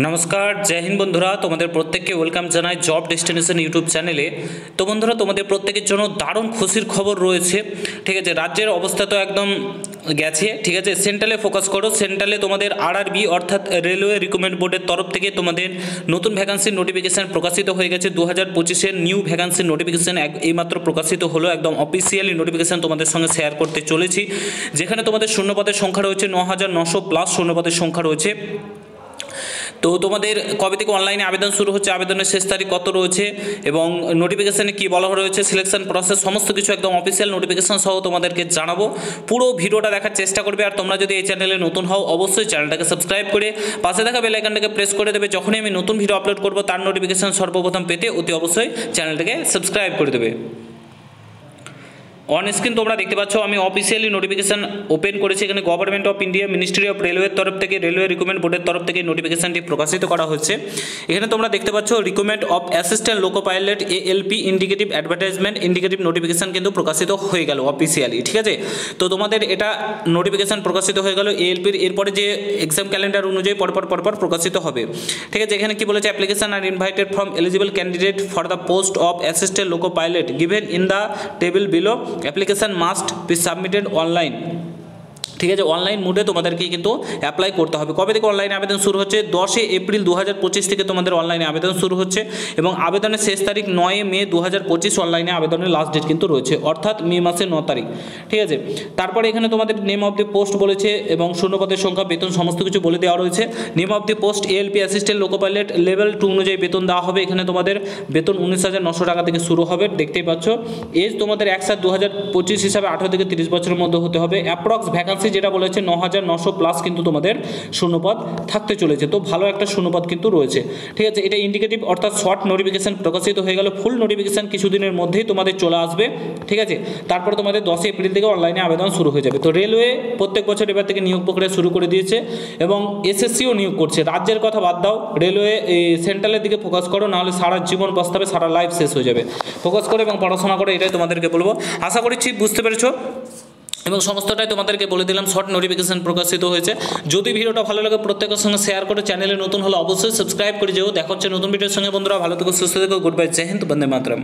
নমস্কার, জয় হিন্দ বন্ধুরা। তোমাদের প্রত্যেককে ওয়েলকাম জানাই জব ডেস্টিনেশন ইউটিউব চ্যানেলে। তো বন্ধুরা, তোমাদের প্রত্যেকের জন্য দারুণ খুশির খবর রয়েছে। ঠিক আছে, রাজ্যের অবস্থা তো একদম গেছে। ঠিক আছে, সেন্ট্রালে ফোকাস করো। সেন্ট্রালে তোমাদের আরআরবি অর্থাৎ রেলওয়ে রিক্রুটমেন্ট বোর্ডের তরফ থেকে তোমাদের নতুন ভ্যাকান্সির নোটিফিকেশান প্রকাশিত হয়ে গেছে। 2025-এর নিউ ভ্যাকান্সির নোটিফিকেশান এইমাত্র প্রকাশিত হলো। একদম অফিসিয়ালি নোটিফিকেশান তোমাদের সঙ্গে শেয়ার করতে চলেছি, যেখানে তোমাদের শূন্যপদের সংখ্যা রয়েছে 9,900 প্লাস শূন্যপদের সংখ্যা রয়েছে। তো তোমাদের কবে থেকে অনলাইনে আবেদন শুরু হচ্ছে, আবেদনের শেষ তারিখ কত রয়েছে এবং নোটিফিকেশানে কী বলা রয়েছে, সিলেকশন প্রসেস, সমস্ত কিছু একদম অফিসিয়াল নোটিফিকেশান সহ তোমাদেরকে জানাবো। পুরো ভিডিওটা দেখার চেষ্টা করবে। আর তোমরা যদি এই চ্যানেলে নতুন হও, অবশ্যই চ্যানেলটাকে সাবস্ক্রাইব করে পাশে থাকা বেল আইকনটাকে প্রেস করে দেবে। যখনই আমি নতুন ভিডিও আপলোড করবো তার নোটিফিকেশান সর্বপ্রথম পেতে অতি অবশ্যই চ্যানেলটাকে সাবস্ক্রাইব করে দেবে। অন স্ক্রিন তোমরা দেখতে পাচ্ছ আমি অফিসিয়ালি নোটিফিকেশান ওপেন করেছি। এখানে government of India ministry of রেলওয়ের তরফ থেকে, রেলওয়ে রিক্রুটমেন্ট বোর্ডের তরফ থেকে নোটিফিকেশানটি প্রকাশিত করা হচ্ছে। এখানে তোমরা দেখতে পাচ্ছ recruitment of assistant loco pilot ALP indicative advertisement indicative notification কিন্তু প্রকাশিত হয়ে গেল অফিসিয়ালি। ঠিক আছে, তো তোমাদের এটা নোটিফিকেশান প্রকাশিত হয়ে গেল এএলপির। এরপরে যে এক্সাম ক্যালেন্ডার অনুযায়ী পরপর প্রকাশিত হবে। ঠিক আছে, এখানে কি বলেছে, application are invited from eligible candidate for the post of assistant loco pilot given in the table below. Application must be submitted online. ঠিক আছে, অনলাইন মোডে তোমাদেরকে কিন্তু অ্যাপ্লাই করতে হবে। কবে থেকে অনলাইনে আবেদন শুরু হচ্ছে? 10 এপ্রিল 2025 থেকে তোমাদের অনলাইনে আবেদন শুরু হচ্ছে এবং আবেদনের শেষ তারিখ 9 মে 2025। অনলাইনে আবেদনের লাস্ট ডেট কিন্তু রয়েছে, অর্থাৎ মে মাসের 9 তারিখ। ঠিক আছে, তারপরে এখানে তোমাদের নেম অফ দি পোস্ট বলেছে এবং শূন্যপদের সংখ্যা, বেতন সমস্ত কিছু বলে দেওয়া রয়েছে। Name of the post ALP assistant loco pilot level 2 অনুযায়ী বেতন দেওয়া হবে। এখানে তোমাদের বেতন 19,900 টাকা থেকে শুরু হবে, দেখতেই পাচ্ছ। এজ তোমাদের 1/7/2025 হিসাবে 18 থেকে 30 বছরের মধ্যে হতে হবে। অ্যাপ্রক্স ভ্যাকান্সি যেটা বলেছে 9,900 প্লাস কিন্তু তোমাদের শূন্যপদ থাকতে চলেছে। তো ভালো একটা শূন্যপদ কিন্তু রয়েছে। ঠিক আছে, এটা ইন্ডিকেটিভ অর্থাৎ শর্ট নোটিফিকেশান প্রকাশিত হয়ে গেল। ফুল নোটিফিকেশান কিছুদিনের মধ্যেই তোমাদের চলে আসবে। ঠিক আছে, তারপরে তোমাদের 10 এপ্রিল থেকে অনলাইনে আবেদন শুরু হয়ে যাবে। তো রেলওয়ে প্রত্যেক বছর এবার থেকে নিয়োগ প্রক্রিয়া শুরু করে দিয়েছে এবং এসএসসিও নিয়োগ করছে। রাজ্যের কথা বাদ দাও, রেলওয়ে সেন্ট্রালের দিকে ফোকাস করো, নাহলে সারা জীবন পস্তাবে, সারা লাইফ শেষ হয়ে যাবে। ফোকাস করো এবং পড়াশোনা করো, এটাই তোমাদেরকে বলবো। আশা করছি বুঝতে পেরেছো এবং সমস্তটাই তোমাদেরকে বলে দিলাম। শর্ট নোটিফিকেশান প্রকাশিত হয়েছে। যদি ভিডিওটা ভালো লাগে প্রত্যেকের সঙ্গে শেয়ার করে, চ্যানেলে নতুন হলে অবশ্যই সাবস্ক্রাইব করে যেও। দেখা হচ্ছে নতুন ভিডিওর সঙ্গে। বন্ধুরা ভালো থেকো, সুস্থ থেকো। গুড বাই, জয় হিন্দ, বন্দে মাতরম।